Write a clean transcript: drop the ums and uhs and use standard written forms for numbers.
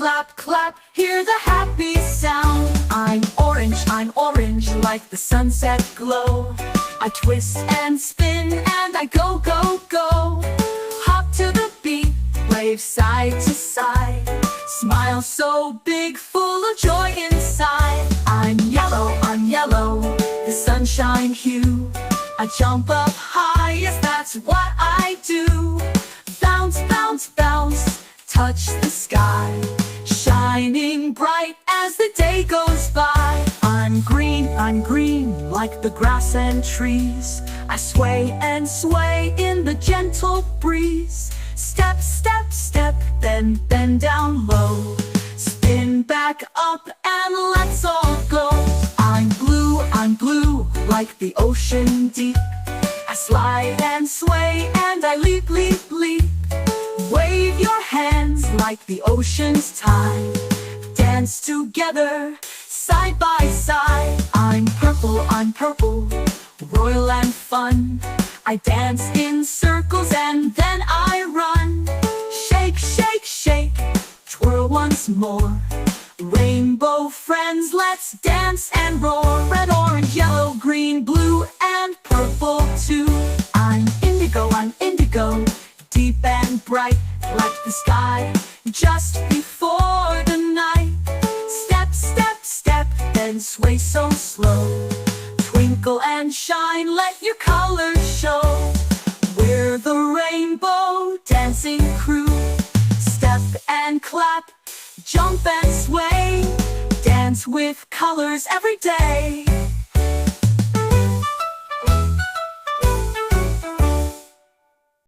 clap, clap, hear the happy sound. I'm orange, like the sunset glow. I twist and spin and I go, go, go. Hop to the beat, wave side to side. Smile so big, full of joy inside. I'm yellow, the sunshine hue. I jump up high, yes, that's what I do. Bounce, bounce, bounce, touch the sky, shining bright as the day goes by. I'm green, like the grass and trees. I sway and sway in the gentle breeze. Step, step, step, then bend down low. Spin back up and let's all go. I'm blue, like the ocean deep. I slide and sway and I leap, leap, leap. Wave your hands like the ocean's tide. Dance together, side by side. I'm purple, royal and fun. I dance in circles and then I run. Shake, shake, shake, twirl once more. Rainbow friends, let's dance and roar. Red, orange, yellow, green, blue, and purple too. I'm indigo, deep and bright, like the sky just before the night. Step, step, step, then sway so slow. Twinkle and shine, let your colors show. We're the rainbow dancing crew. Step and clap, jump and sway. Dance with colors every day.